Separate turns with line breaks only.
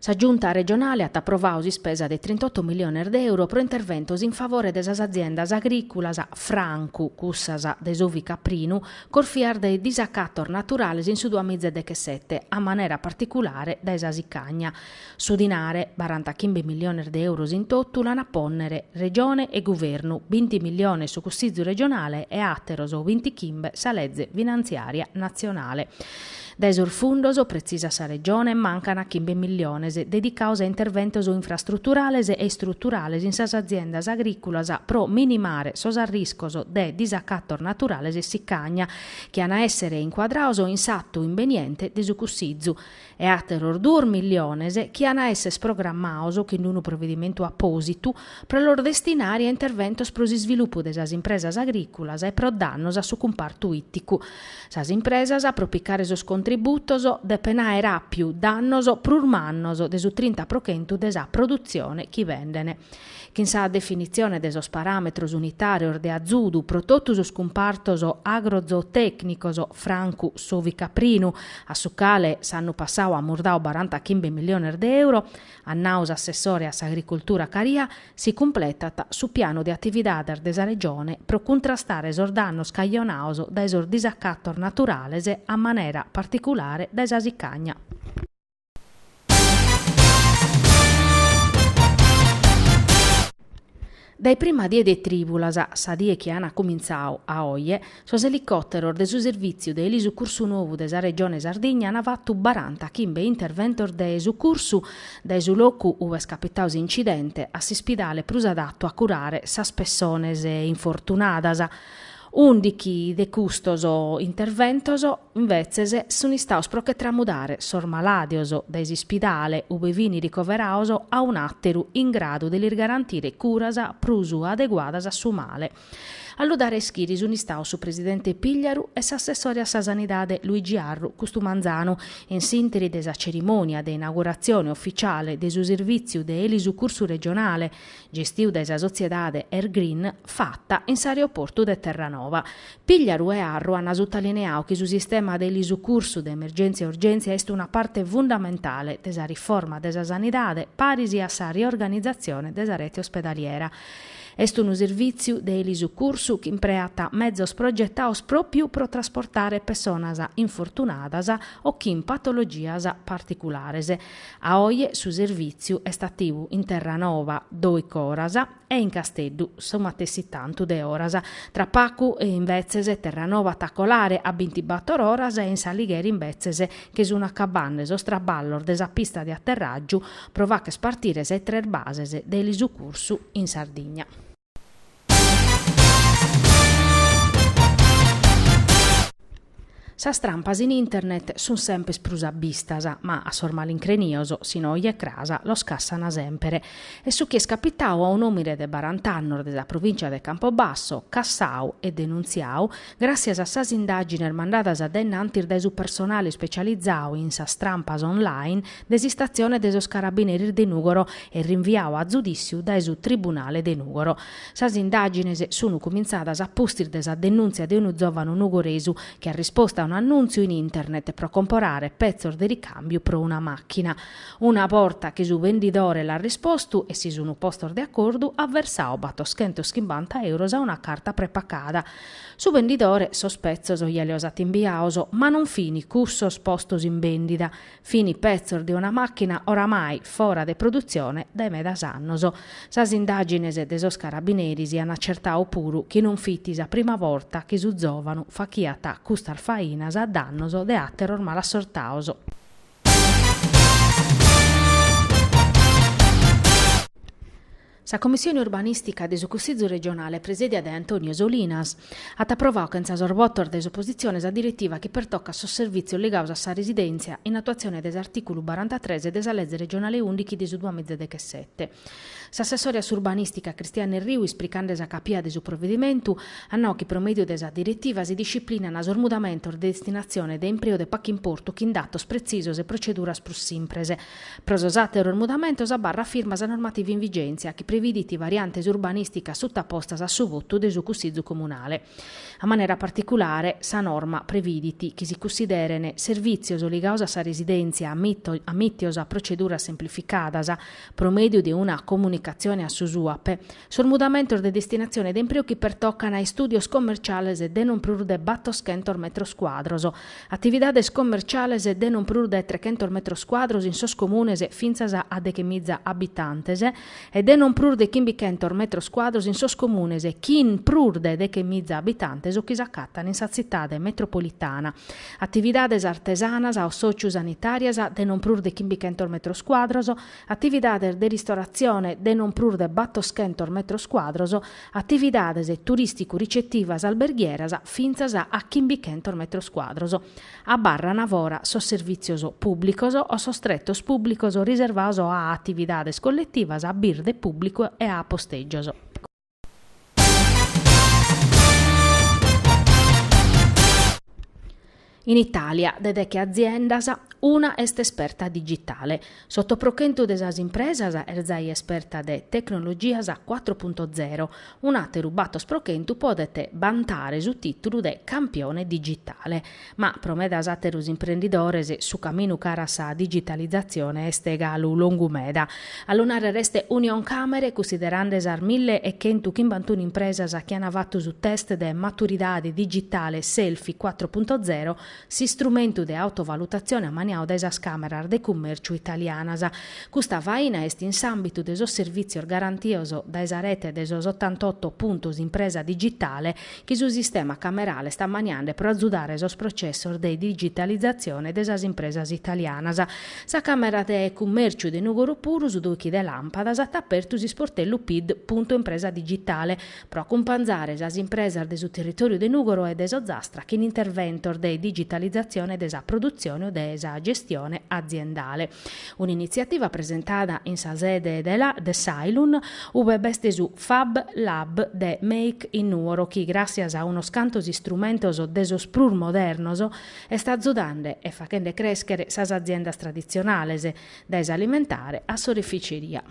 Sa giunta regionale ha approvato di spesa di 38 milioni di euro per interventos in favore delle aziende agricolas francu, cussas de Sovi Caprinu, corfiar dei disaccator naturali in su 2017, a maniera particolare da Esasicagna. Su dinare, 45 milioni di euro in totto, l'hanno a ponnere regione e governo, 20 milioni su cussizio regionale e atteros o 20 chimbe sa legge finanziaria nazionale. Da esorfundos, precisa sa regione, mancano 15 milioni dedicados a interventos infrastrutturales e strutturales in sas aziendas agricolas pro minimare sos arriscos de disaccator naturales e siccagna che hanno a essere inquadrados in satto inveniente de su cussizzu e atteror 2 milioni che hanno a essere sprogrammados che in un provvedimento apposito pro lor destinari a interventos pro sviluppo de sas impresas agricolas e pro dannos a su comparto itticu. Sas impresas a propicare sos contributos de penaera più dannos prurmannos de su 30% de sa produzione chi vendene. Chi sa definizione de sos parametros unitarios de azudu pro totus os compartos agrozootecnicos francu Sovi Caprinu, a su cale s'hanno passau a murdau 45 milioni di euro, a naus assessore a agricoltura Caria si completata su piano di attività de sa regione pro contrastare esor dannos caglionaus da esor disaccator naturales a maniera particolare da Esasicagna. Dai prima die de tribulas, sa die che hanno cominciato a oie, sos elicotteros de su servizio de Elisu Cursu Novu de sa regione Sardegna hanno fatto 40 chimbe interventor de su cursu de su locu uve scapitaus incidente a s'ispidale prus adatto a curare sas persones infortunadas. Undichi de custos interventos invece sono staus pro che tramudare sor maladios de ispidale uve vini ricoveraos a un atteru in grado di garantire curas prusu adeguadas a su male. Alludare schiri sono staus su presidente Pigliaru e s'assessore a sa sanidade Luigi Arru Custumanzano in sinteri de sa cerimonia de inaugurazione ufficiale de su servizio de Elisu Cursu regionale gestiu da sa sociedade Air Green fatta in s'aeroporto de Terranova. Pigliaru e Arru hanno sottolineato che su sistema de Elisu Cursu de emergenza e urgenza è una parte fondamentale de sa riforma de sa sanidade parisi a sa riorganizzazione de sa rete ospedaliera. Est un servizio de Elisu Cursu che impreata mezzos progettaos proprio pro trasportare personas infortunadas o chi in patologias particulares. A oie su servizio est attivu in Terranova 2 oras e in Casteddu somatessi tanto de oras. Tra Pacu e invezzese Terranova tacolare a 24 oras e in Saligheri invezzese che su una cabanne sostraballor de sa pista di atterraggio prova che spartire se 3 bases de Elisu Cursu in Sardegna. Sa strampas in internet sun sempre sprusabistas, ma a sor malincrenioso, sino e crasa, lo scassano sempre. E su chi è scapitau a un omire de Barantannor della provincia de Campobasso, cassau e denunziau, grazie a sas indagini mandatas adennantir da su personale specializzau in sa strampas online, desistazione de sos carabinieri de Nugoro e rinviau a giudiziu da su tribunale de Nugoro. Sas indagini sono cominciatas a pustir de sa denunzia de unu giovane nugoresu che ha risposto a un annunzio in internet per comprare pezzi di ricambio per una macchina. Una volta che su venditore l'ha risposto e si sono posto di accordo, ha versato 250 euro a una carta prepaccata. Su venditore sospezzoso glieli osati inviaoso, ma non fini cussos postos in vendita, fini pezzi di una macchina oramai fora de produzione dai medas annoso. Sas indagines de sos carabinieri si hanno accertato puru che non fittis a prima volta che su giovanu fachiata custar fainas a dannoso de atteror malassortaoso. Sa commissione urbanistica de su Consiglio regionale presiedia da Antonio Solinas ha approvato in sa sorbottor de opposizione sa direttiva che pertocca sos servizio legato a sa residenza in attuazione dell'articolo 43 della legge regionale 11 di su 2017. S'assessore urbanistica Cristiana Riu, esplicando sa capia de su provvedimento, annò che promedio de sa direttiva si disciplina na sormudamento de destinazione de impreo de pac importo che in datos precisos e proceduras plus simprese. Prososate il mudamento sa barra firma sa normativa in vigenza che previditi variantes urbanistica sottapostas a su voto de su Consiglio comunale. A maniera particolare, sa norma previditi che si considerene servizios ligados a residenza ammittios a procedura semplificadas promedio di una comunicazione a su suape, sul mudamento de destinazione d'impreo che pertoccano ai studios commerciales de non prur de 800 metros quadros, attividades commerciales de non prur de 300 metros quadros in sos comunes finzas a decemizza abitantes e de non prur de 500 metros quadros in sos comunes chin prur de decemizza abitantes o chi s'accattano in sa cittade metropolitana. Attividades artesanas o sociosanitarias de non prur de 500 metros quadros, attividades de ristorazione de non prur de 800 metros quadros, attividades turistico-ricettivas alberghieras finzas a 500 metros quadros. A barra navora sos servizios públicos o sos trettos públicos riservados a attividades collettivas a bir de público e a posteggios. In Italia, de che aziendas, una est esperta digitale. Sotto prochento de sas impresas, erzai esperta de tecnologias 4.0. Un ate rubato sprochento podete vantare su titolo de campione digitale. Ma promedas aterus imprendidores su cammino cara sa digitalizzazione este galu longumeda. All'onare reste Union Camere, considerandes ar 1.151 impresas che hanno fatto su test de maturidade digitale Selfie 4.0, si strumento de autovalutazione a maniao de esas cameras de commercio italianas. Custa vaina est in s'ambitu de sos servizios garantioso da esa rete de sos 88 puntos impresa digitale che su sistema camerale sta maniando per azzudare sos processos de digitalizzazione de esas impresas italianas. Sa camera de commercio de Nugoro puru su duchi de lampadas at aperto si sportello PID punto impresa digitale pro accompagnare esas impresas de su territorio de Nugoro e de Sozastra che in interventor de digitalizzazione desa produzione o desa gestione aziendale. Un'iniziativa presentata in sa sede de Sailun ube beste su Fab Lab de Make in Nuoro che grazie a uno scantosi strumentos desos prur modernos sta azzudando e facendo crescere sas aziendas tradizionales, desa alimentare a sorificeria.